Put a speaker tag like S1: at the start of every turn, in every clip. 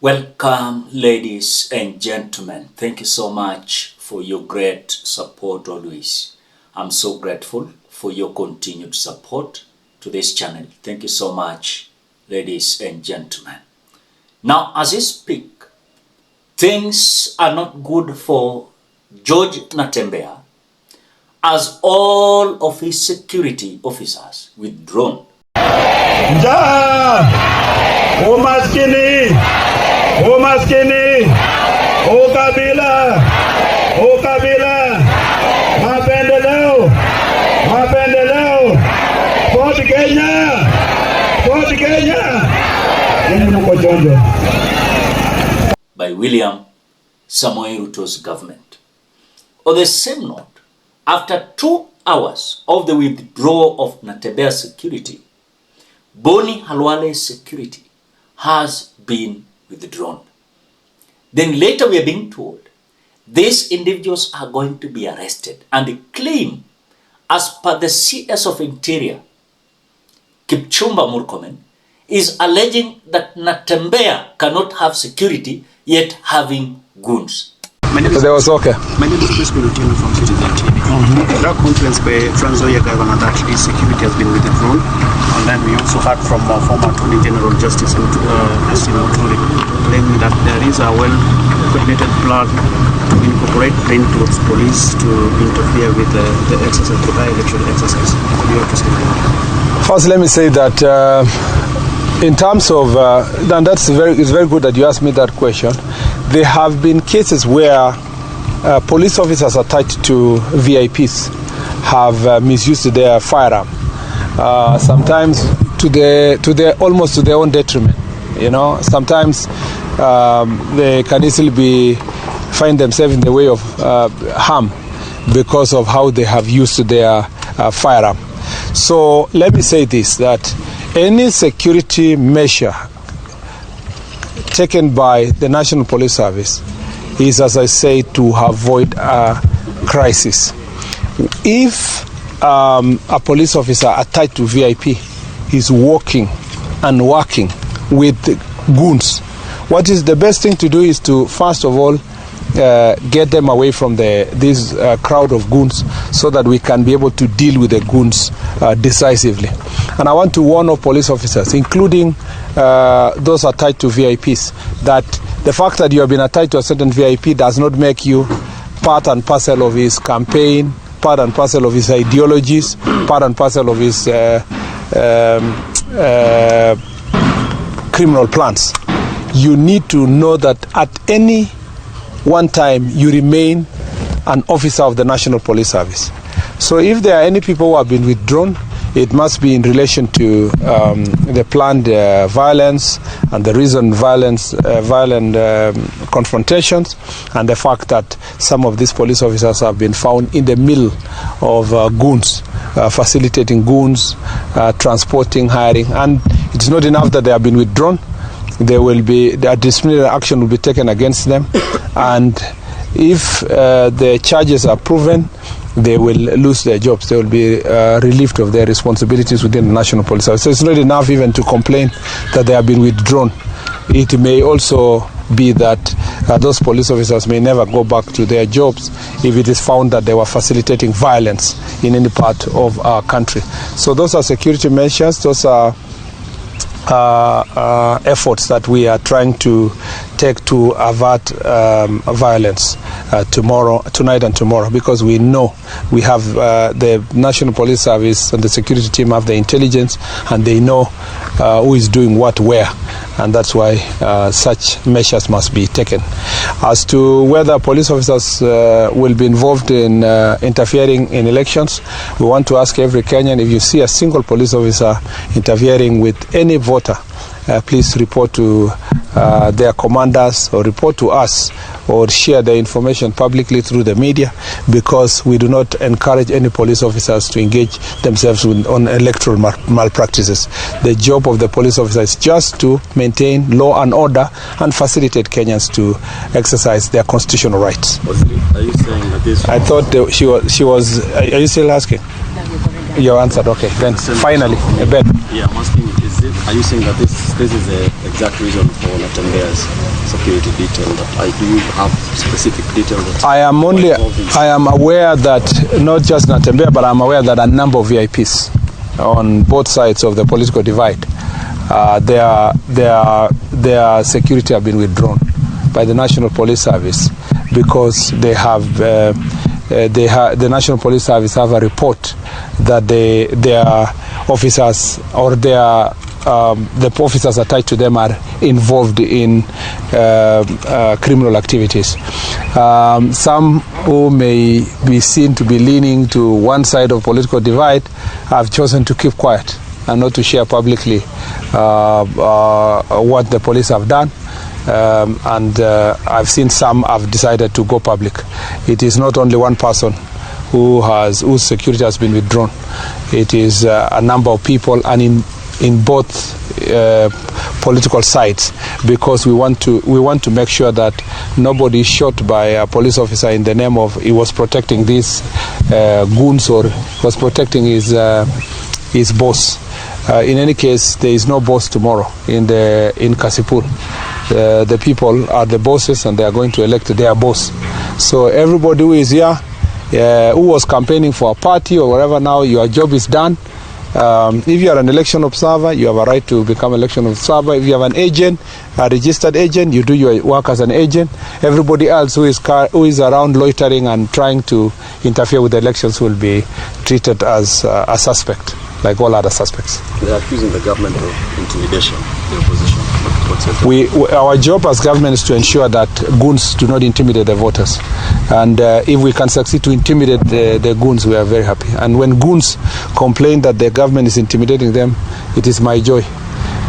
S1: Welcome, ladies and gentlemen. Thank you so much for your great support always. I'm so grateful for your continued support to this channel. Thank you so much, ladies and gentlemen. Now, as I speak, things are not good for George Natembeya, as all of his security officers withdrawn.
S2: Umaskini, ukabila, mapendeleo, Fort Kenya,
S1: by William Samoei Ruto's government. On the same note, after 2 hours of the withdrawal of Natembeya security, Boni Khalwale security has been withdrawn. Then later we are being told these individuals are going to be arrested, and they claim, as per the CS of Interior, Kipchumba Murkomen, is alleging that Natembeya cannot have security yet having goons.
S3: My name is Chris Kulutino from Citizen TV. There are complaints by Transoya Governor that this security has been withdrawn, and then we also heard from former Attorney General Justice Muturi claiming that there is a well-coordinated plan to incorporate plainclothes police to interfere with the exercise, the by-election exercise. Could you help us with that?
S4: First, let me say that in terms of, and it's very good that you asked me that question. There have been cases where police officers attached to VIPs have misused their firearm, sometimes almost to their own detriment. You know, sometimes they can easily find themselves in the way of harm because of how they have used their firearm. So let me say this, that any security measure taken by the National Police Service is, as I say, to avoid a crisis. If a police officer attached to VIP is working with goons, what is the best thing to do is to, first of all, get them away from this crowd of goons, so that we can be able to deal with the goons decisively. And I want to warn all police officers, including those attached to VIPs, that the fact that you have been attached to a certain VIP does not make you part and parcel of his campaign, part and parcel of his ideologies, part and parcel of his criminal plans. You need to know that at any one time you remain an officer of the National Police Service. So if there are any people who have been withdrawn, it must be in relation to the planned violence and the reason violent confrontations, and the fact that some of these police officers have been found in the middle of goons, facilitating goons, transporting, hiring. And it's not enough that they have been withdrawn. The disciplinary action will be taken against them, and if the charges are proven, they will lose their jobs. They will be relieved of their responsibilities within the National Police Service. So it's not enough even to complain that they have been withdrawn. It may also be that those police officers may never go back to their jobs if it is found that they were facilitating violence in any part of our country. So those are security measures. Those are efforts that we are trying to take to avert violence tonight and tomorrow, because we know we have the National Police Service and the security team have the intelligence, and they know who is doing what where, and that's why such measures must be taken. As to whether police officers will be involved in interfering in elections, we want to ask every Kenyan, if you see a single police officer interfering with any voter, please report to their commanders, or report to us, or share the information publicly through the media, because we do not encourage any police officers to engage themselves on electoral malpractices. The job of the police officer is just to maintain law and order and facilitate Kenyans to exercise their constitutional rights.
S5: Are you saying that this?
S4: I thought she was. Are you still asking? You answered. Okay. Then finally, Ben.
S5: Yeah, I'm asking. Is it Are you saying that this is the exact reason for Natembeya's security detail? Do you have specific details?
S4: I am aware that not just Natembeya, but I'm aware that a number of VIPs on both sides of the political divide, their security have been withdrawn by the National Police Service because they have the National Police Service have a report that their officers or the officers attached to them are involved in criminal activities. Some who may be seen to be leaning to one side of political divide have chosen to keep quiet and not to share publicly what the police have done. I've seen some have decided to go public. It is not only one person whose security has been withdrawn. It is a number of people, and in both political sides, because we want to make sure that nobody is shot by a police officer in the name of he was protecting these goons or was protecting his boss. In any case, there is no boss tomorrow in Kasipul. The people are the bosses, and they are going to elect their boss. So everybody who is here, who was campaigning for a party or whatever, now your job is done. If you are an election observer, you have a right to become election observer. If you have an agent, a registered agent, you do your work as an agent. Everybody else who is around loitering and trying to interfere with the elections will be treated as a suspect, like all other suspects.
S5: They are accusing the government of intimidation, the opposition.
S4: Our job as government is to ensure that goons do not intimidate the voters. And if we can succeed to intimidate the goons, we are very happy. And when goons complain that the government is intimidating them, it is my joy.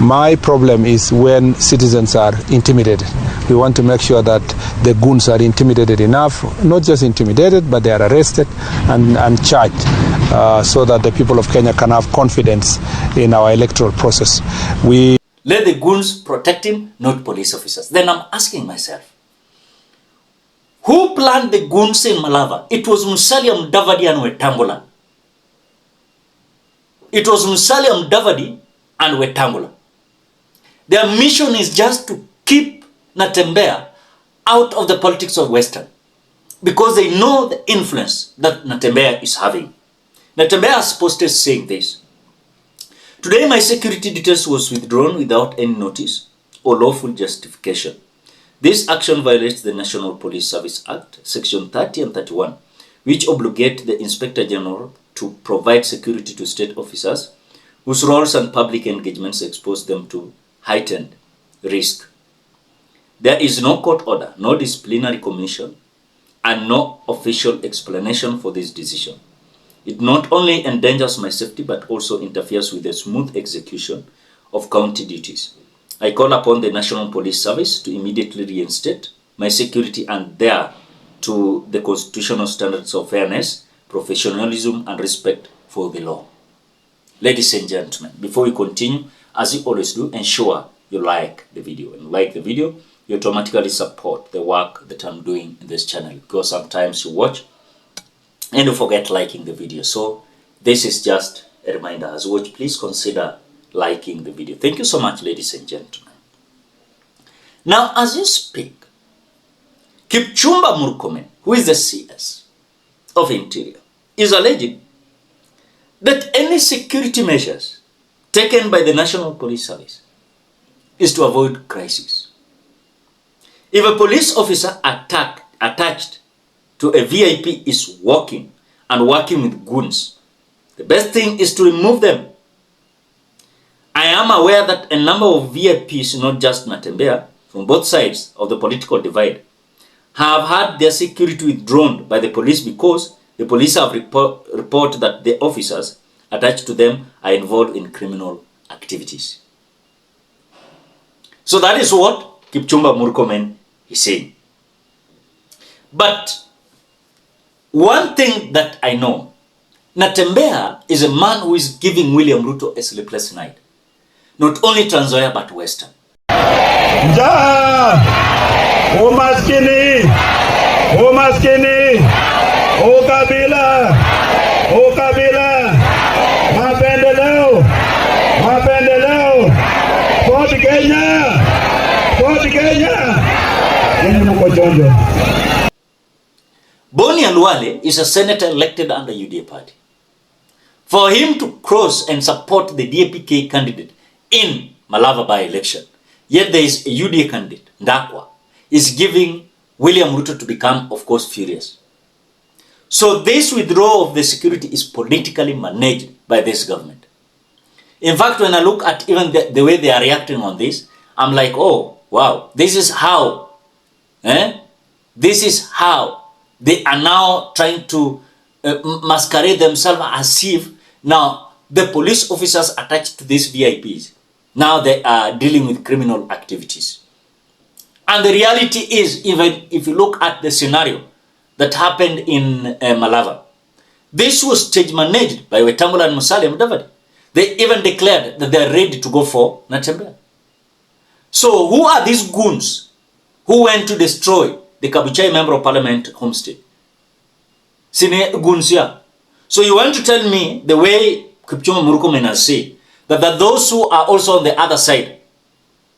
S4: My problem is when citizens are intimidated. We want to make sure that the goons are intimidated enough, not just intimidated, but they are arrested and charged, so that the people of Kenya can have confidence in our electoral process.
S1: Let the goons protect him, not police officers. Then I'm asking myself, who planned the goons in Malava? It was Musalia Mudavadi and Wetangula. It was Musalia Mudavadi and Wetangula. Their mission is just to keep Natembeya out of the politics of Western, because they know the influence that Natembeya is having. Natembeya has posted saying this: "Today my security details was withdrawn without any notice or lawful justification. This action violates the National Police Service Act, Section 30 and 31, which obligate the Inspector General to provide security to state officers whose roles and public engagements expose them to heightened risk. There is no court order, no disciplinary commission, and no official explanation for this decision. It not only endangers my safety, but also interferes with the smooth execution of county duties. I call upon the National Police Service to immediately reinstate my security and adhere to the constitutional standards of fairness, professionalism, and respect for the law." Ladies and gentlemen, before we continue, as you always do, ensure you like the video. And like the video, you automatically support the work that I'm doing in this channel, because sometimes you watch and you forget liking the video. So this is just a reminder. As you watch, please consider liking the video. Thank you so much, ladies and gentlemen. Now, as you speak, Kipchumba Murkomen, who is the CS of Interior, is alleging that any security measures taken by the National Police Service is to avoid crisis. If a police officer attached to a VIP is working with goons, the best thing is to remove them. I am aware that a number of VIPs, not just Natembeya, from both sides of the political divide, have had their security withdrawn by the police because the police have report that the officers attached to them are involved in criminal activities. So that is what Kipchumba Murkomen is saying. But one thing that I know, Natembeya is a man who is giving William Ruto a sleepless night. Not only Trans Nzoia, but Western.
S2: Njaa, umaskini, ukabila, mapendeleo, Kenya! Ford Kenya! Kenya mko chonjo.
S1: Boni Khalwale is a senator elected under UDA party. For him to cross and support the DAPK candidate in Malava by-election, yet there is a UDA candidate, Ndakwa, is giving William Ruto to become, of course, furious. So this withdrawal of the security is politically managed by this government. In fact, when I look at even the way they are reacting on this, I'm like, oh, wow, this is how, this is how they are now trying to masquerade themselves as if now the police officers attached to these VIPs, now they are dealing with criminal activities. And the reality is, even if you look at the scenario that happened in Malava, this was stage managed by Wetangula and Musalia Mudavadi. They even declared that they are ready to go for Natembeya. So who are these goons who went to destroy the Kabuchai Member of Parliament homestead? Sine goons here. So you want to tell me the way Kipchumba Murkomen has said that those who are also on the other side,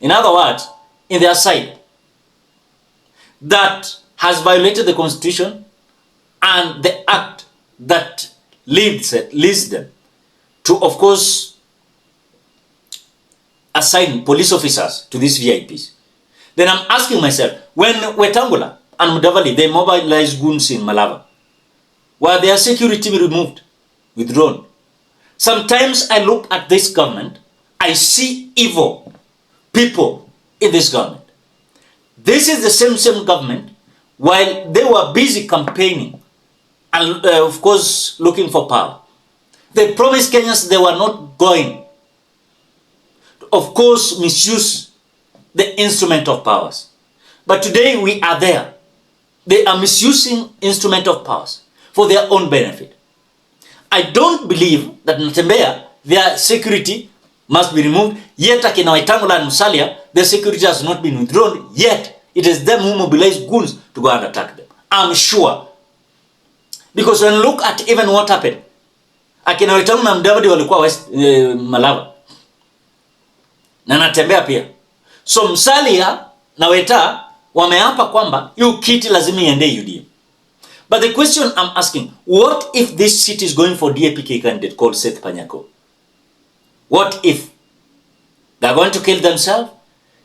S1: in other words, in their side, that has violated the constitution and the act that leads them to, of course, assign police officers to these VIPs. Then I'm asking myself, when Wetangula and Mudavadi, they mobilized goons in Malava, were their security removed, withdrawn? Sometimes I look at this government, I see evil people in this government. This is the same government, while they were busy campaigning and, of course, looking for power. They promised Kenyans they were not going, of course, misuse the instrument of powers. But today we are there. They are misusing instrument of powers for their own benefit. I don't believe that Natembeya, their security must be removed, yet akina Wetangula and Musalia, their security has not been withdrawn, yet it is them who mobilize goons to go and attack them. I'm sure. Because when you look at even what happened, akina Wetangula na Mudavadi walikuwa West Malava. Na Natembeya pia. So Musalia na Weta wameapa kwamba yu kiti lazima iende UDA. But the question I'm asking, what if this seat is going for DAPK candidate called Seth Panyako? What if? They're going to kill themselves?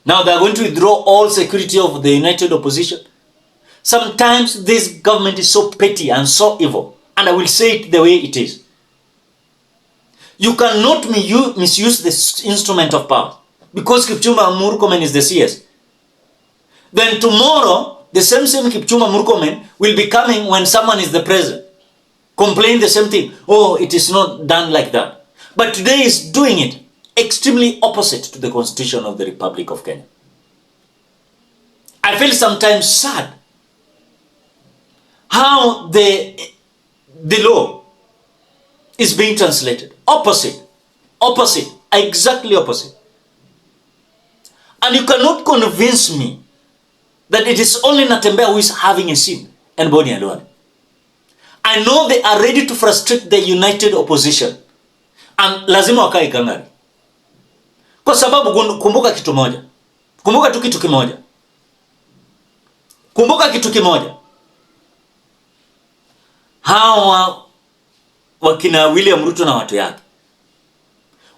S1: Now they're going to withdraw all security of the united opposition? Sometimes this government is so petty and so evil, and I will say it the way it is. You cannot misuse this instrument of power because Kipchumba Murkomen is the CS. Then tomorrow, the same Kipchumba Murkomen will be coming when someone is the president. Complain the same thing. Oh, it is not done like that. But today is doing it extremely opposite to the Constitution of the Republic of Kenya. I feel sometimes sad how the law is being translated. Opposite, exactly opposite. And you cannot convince me that it is only Natembeya who is having a sin and Boni Khalwale. I know they are ready to frustrate the united opposition. And lazima wakae kangari. Kwa sababu kumbuka kitu moja. Kumbuka tu kitu kimoja. Kumbuka kitu kimoja. Hawa wakina William Ruto na watu yake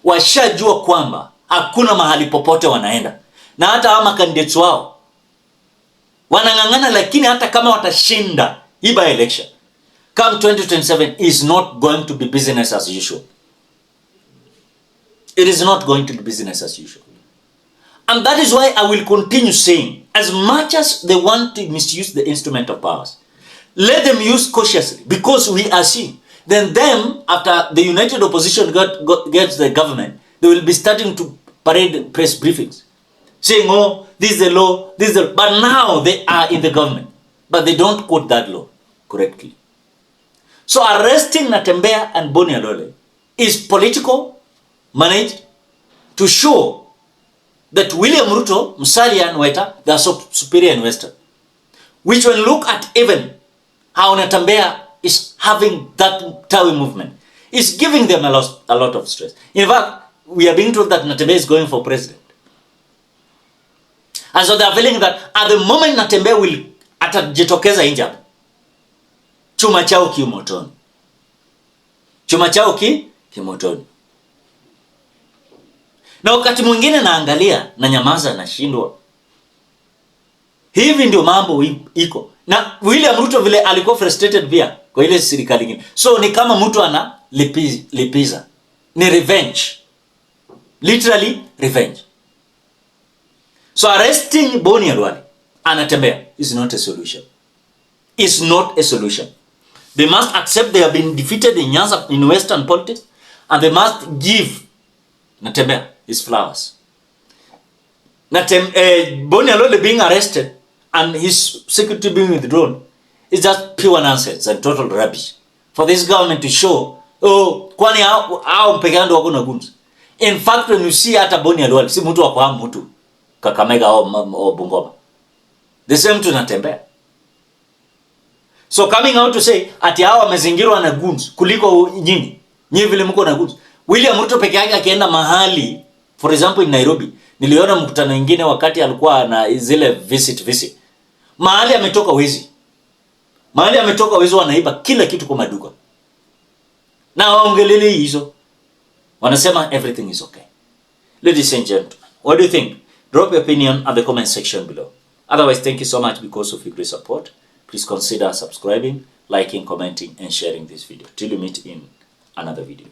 S1: washajua kwamba hakuna mahali popote wanaenda. Na hata hawa candidates wao wanangangana, lakini hata kama watashinda hii by election, come 2027 is not going to be business as usual. It is not going to be business as usual. And that is why I will continue saying, as much as they want to misuse the instrument of powers, let them use cautiously, because we are seeing. Then them, after the united opposition gets the government, they will be starting to parade press briefings, saying, oh, this is the law, this is the... But now they are in the government, but they don't quote that law correctly. So arresting Natembeya and Boni Khalwale is political, managed, to show that William Ruto, Musalia and Weta, they are so superior in Western. Which when look at even how Natembeya is having that Tawi movement, is giving them a lot of stress. In fact, we are being told that Natembeya is going for president. And so they are feeling that at the moment Natembeya will atajitokeza nje hapo, chuma chao kimotoni. Chuma chao kimotoni. Na wakati mwingine naangalia na nyamaza na shindwa. Hivi ndio mambo iko. Na William Ruto vile alikuwa frustrated pia kwa ile serikali nyingine. So ni kama mtu ana lipiza. Ni revenge. Literally revenge. So arresting Boni Khalwale Natembeya is not a solution. It's not a solution. They must accept they have been defeated in Western politics, and they must give Natembeya his flowers. Boni Khalwale being arrested and his security being withdrawn is just pure nonsense and total rubbish for this government to show, oh, kwani hao mpegando wako na guns. In fact, when you see hata Boni Khalwale, si mtu wa kuhamu mtu Kakamega au Bungoma. The same to Natembeya. So coming out to say ati hao wamezingirwa na guns kuliko nyinyi vile mko na guns. William Ruto peke yake akienda mahali, for example in Nairobi, niliona mkutano mwingine wakati alikuwa na zile visit. Mahali ametoka wezi. Wanaiba kila kitu kwa maduka. Na waongelele hizo. Wanasema everything is okay. Ladies and gentlemen, what do you think? Drop your opinion at the comment section below. Otherwise, thank you so much because of your great support. Please consider subscribing, liking, commenting, and sharing this video. Till we meet in another video.